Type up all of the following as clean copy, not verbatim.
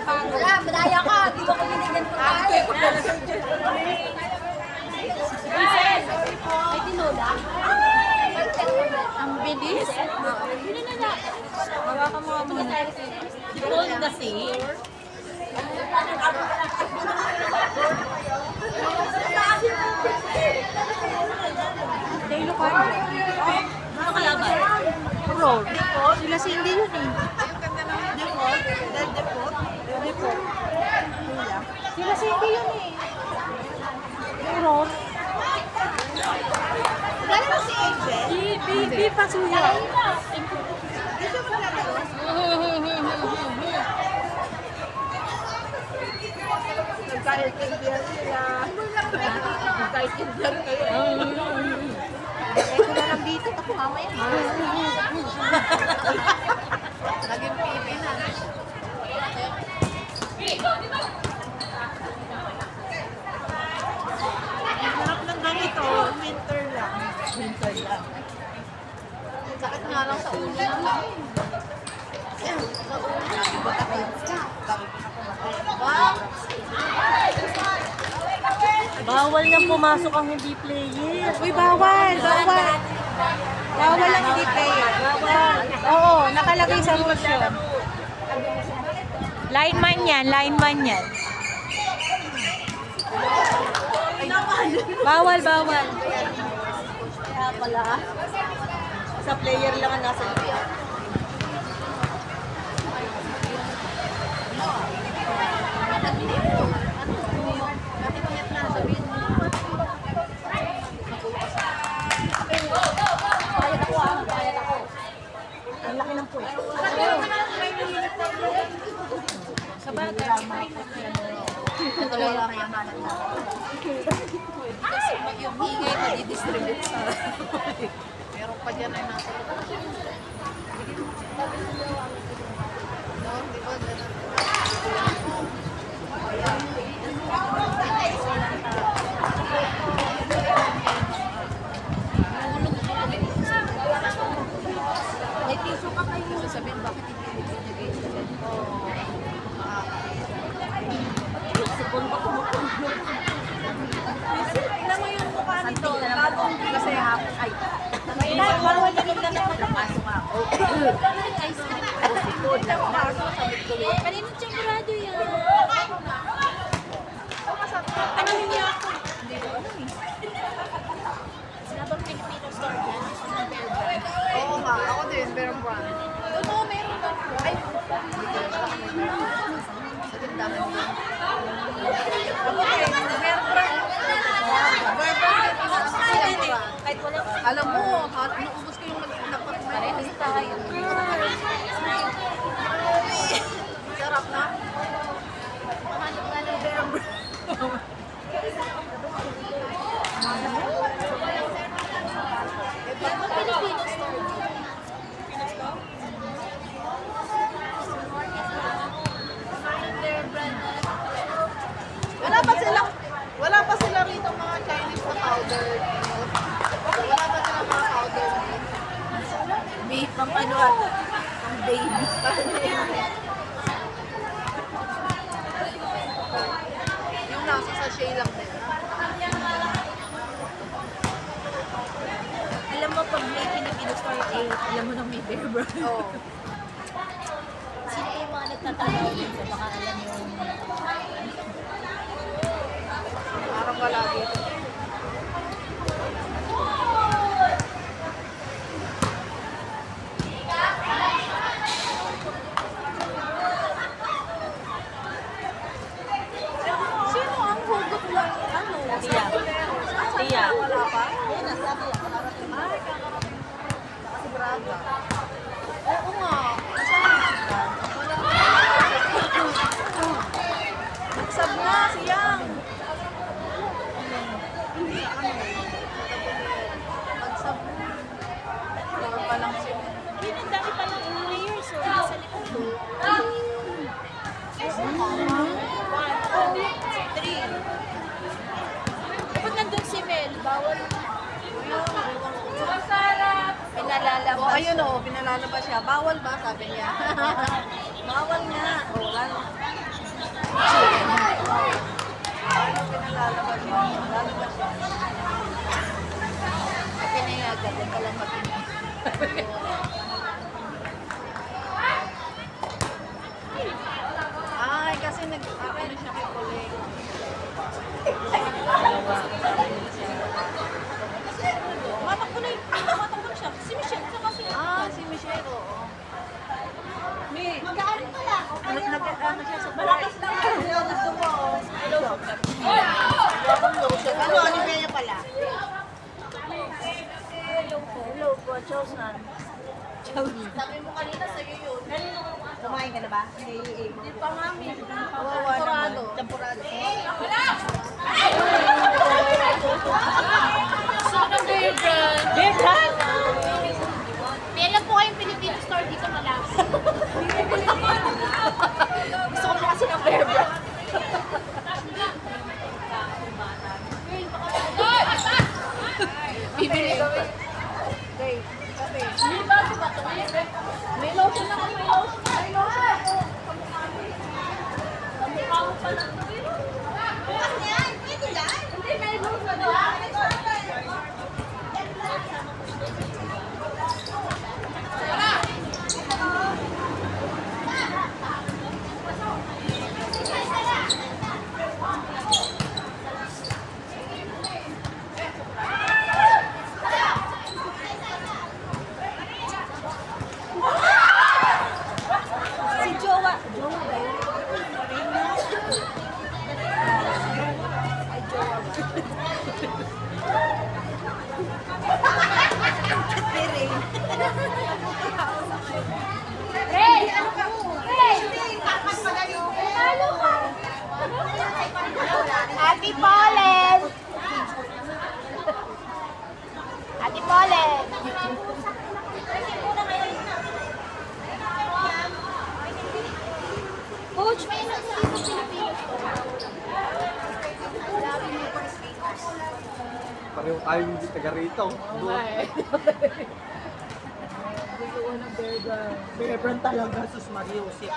Wala, madaya ka. Di ba ko binigyan ko tayo? May tinola? Ang bilis. Yun na na. Hawakan mo mo. Gold kasi. Dahil ko. Ano kalaban? Roll. Sila Cindy yun eh. Sila Cindy yun eh. Yung roll. Gano'n mo si Angel? Di pasuya. Dito ba nalaro? Nagkaitindihan sila. Nagkaitindihan kayo. Eko na lang dito. Ako mamaya. Naging pipi na. Sarap ng ganito. Winter lang. Winter lang. Sakit nga lang sa ulo naman. Sa ulo na. Wow! Bawal nang pumasok ang hindi player. Uy, bawal! Bawal! Bawal ang hindi player. Bawal. Oo, nakalagay sa rules yun. Lineman yan, lineman yan. Bawal, bawal. Kaya pala. Sa player lang ang nasa liya. Ang laki ng puwet. Sa bagay. Ito lang yung kayamanan na. Kasi yung ingay na di-distribute sa... Meron pa dyan ay nasa... No, di ba? May tissue ka kayo. Sasabihin, bakit hindi mo binigay sa ganito? Tingnan mo yung mukha nito. Bagong kasi hapon. Ay. Bawal na yung ganap na pasok ako. Ice cream. Food lang ako. Kanino tiyemporado yan? Ano niya ako? Hindi ko alam eh. Sinabang Filipino store yan. Oo nga, ako din, meron brand. Oo, meron ba? Ay, hindi ko alam. Sa tindahan din. Alam mo, naubos ko yung nagpaparehas tayo. Sarap na. Mahanap nga ng bear brand. Wala pa sila rito mga Chinese na powder. Wala pa sila mga powder. Beef, pang ano ata? Pang baby. Yung nasa sachet lang din. Alam mo, pag may Filipino store, alam mo nang may bear brand. Oo. Sino yung mga nagtatanong dito? Baka alam yung... Parang wala dito. Sino ang hugot lang? Ano? Tiyak. Tiyak. Wala pa? Ayun, nasabi yan. Ay, kakarating. Kasi Braga. Oo nga. Wala pa. Nagsab na siyang. Nagsab na. Wala pa lang siya. Pinagdami pa lang layers, so nasa likod ko. Kapag nandun si Mel, bawal. Pinalalabas. Oh, ayun oh, pinalalabas siya. Bawal ba? Sabi niya. Bawal nga. Oh, wala. nag-ano siya kay Colleen. Matakbo na matakbo siya. Si Michelle, sa kasi. Si Michelle, oo. Mag-aari pala. Nag-ano siya sa malakas lang. Gusto mo. Ano kaya pala? Hello po, Chosan. Sabi mo kanina sa'yo yun. Kumain ka na ba? Hindi pa mami. Kawawa naman. Temporado. Gusto ko ng Bear Brand. Bear Brand? May alam po kayong Filipino store dito malapit. Gusto ko po kasi ng Bear Brand. Bibili kami. May bago ba ito? May lotion na kami. May lotion na. May lotion na ako. Kamukha mo pa lang. Bukas yan. Pwede yan. Hindi, may lotion na. Si Jowa. Jowa ba yun? Ay, Jowa ba? Tiring. Hey! Ano ka? Hey! Halo ka! Ate Polen! Ate Polen! Coach, may ilan sa dito Pilipinas? Pareho tayong hindi taga rito. Bear Brand talaga, sus Mariusip.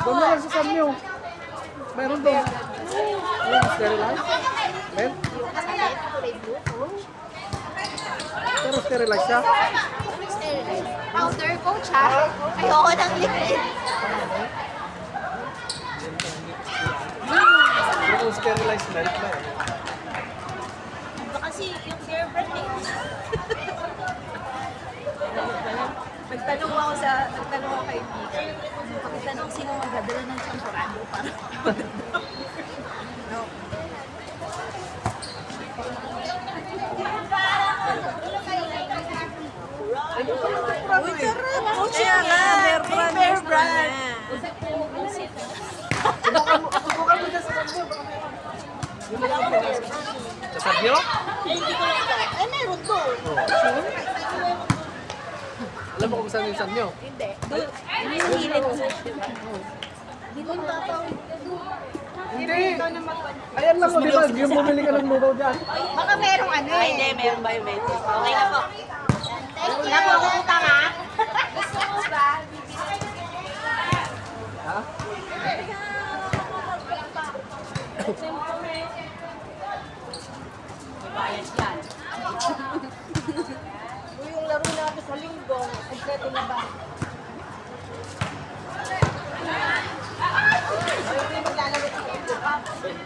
Doon na lang sa Samyo. Meron doon. Yung sterilize. Meron? Pero sterilize siya. Powder coach ha? Ayoko ng liquid. Pero kung sterilize na, ito na eh. Kasi yung Bear Brand eh. Nagtanong ako kay Mika. Pagtanong sino magdadala ng champurado para Coach nga nga, Bear Brand. Subukan mo dyan sa Samyo. Yun na lang ang pinas. Sa Samyo? Ay, meron to. Alam mo kung saan yung Samyo? Hindi. Hinihilit ko. Hindi. Ayan lang mo, di ba? Yung bumili ka ng lugaw dyan. Baka merong ano eh. Ay, hindi, meron biometric. Okay na po. Napupunta nga. Gusto mo ba? Ha? Bayad yan. Yung laro natin sa linggo, ay pwede na ba? Ay, hindi maglalaro sa linggo pa.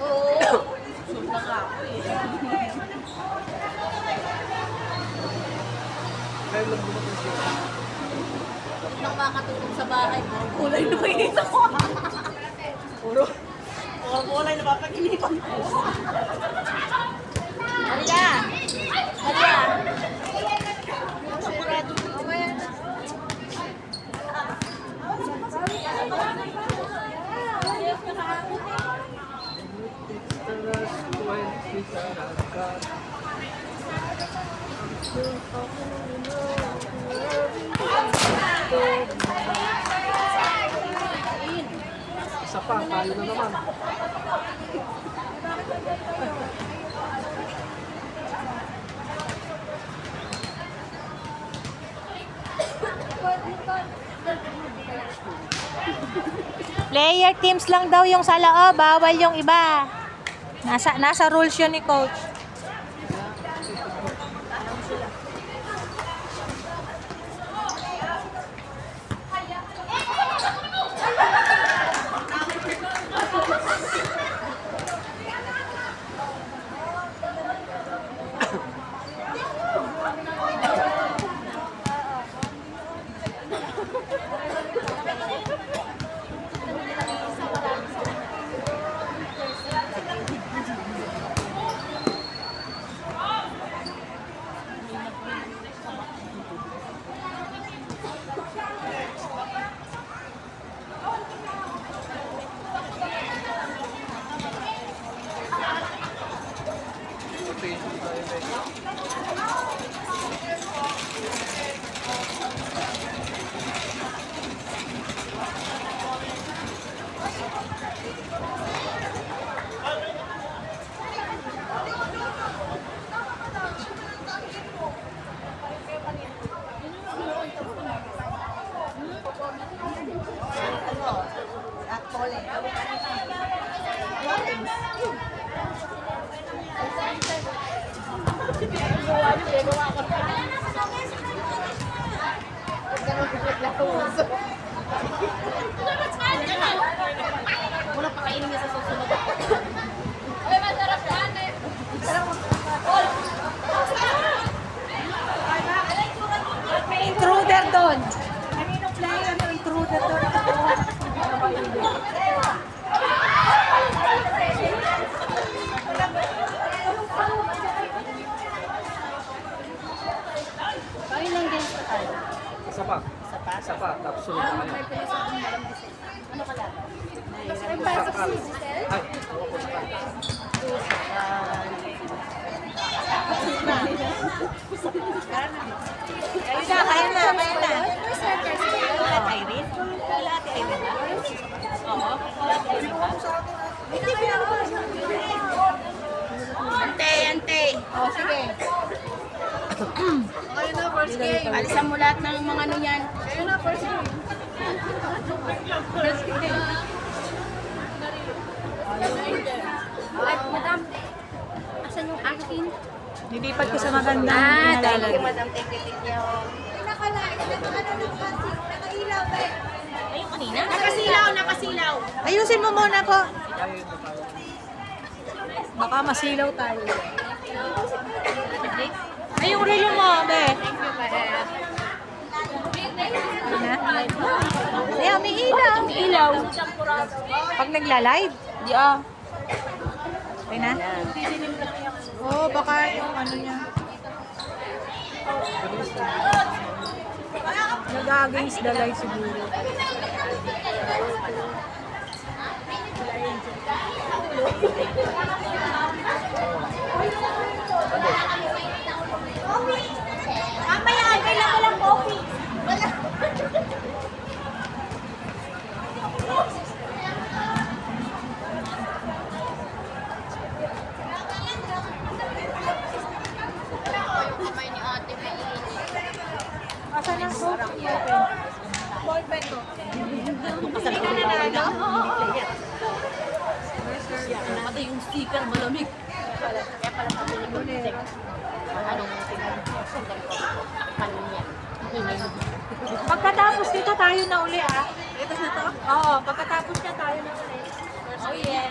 Oo. Sunta nga ako eh. Ngayon lang bumatang siya. Nang makatulog sa bahay, kulay na makikita ko. Puro. Kulay na mapag-inipan ko. Maria! Maria! Isa pa, tayo na naman. Player teams lang daw yung sa loob, bawal yung iba. Nasa rules yun ni coach. Muna pakainin niya sa susunod. May intruder doon. Kaninong player yung intruder doon? Ilang games pa tayo? Isa pa. Isa pa. Tapos sunod na kayo. Ano ka lang? Ay, ako po sa kanta. Kaya na. Irene? Wala ate Irene ba? Oo. Ante. Oh, sige. Ayun na, first game. Alisan mo lahat ng mga ano yan. Ayun na, first game. Madam, asan yung akin? Nilipat ko sa maganda. Thank you, Madam. Thank you. Ayun kanina? Nakasilaw. Ayusin mo muna po. Baka masilaw tayo. Ay, yung relo mo, be. Ay, may ilaw. Pag nagla-live? Di Okay na? Oo, baka yung ano niya. Nag-against the light siguro. Mamaya, kailan ko lang coffee. Asan ang coffee? Ballpen ko. Namatay yung sticker, malamig. Kaya pala sabi ko, anong tingnan ko, kanin niya. Pagkatapos dito tayo na uli Pagkatapos na to? Oo, pagkatapos na tayo na uli. Oh yeah.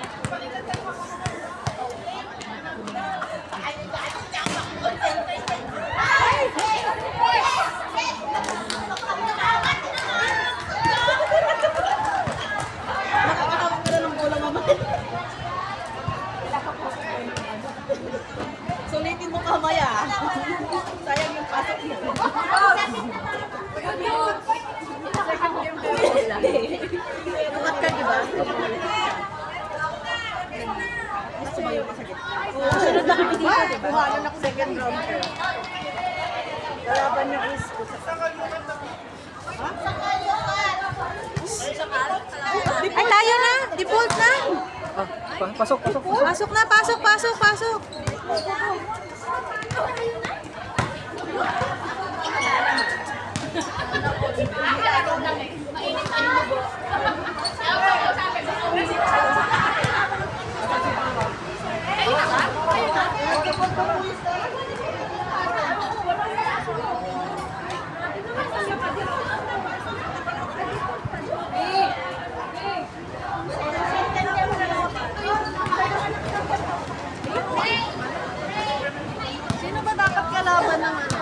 Sulitin mo kamaya. Sayang yung pasok mo. Tukat ka, di ba? Gusto mo yung masakit? Sunod na kami dito, di ba? Kuhanan ako second round. Kalaban niyo is... Ay, tayo na! Default na! Pasok. Pasok na, pasok! Sino ba dapat kalaban ng ano?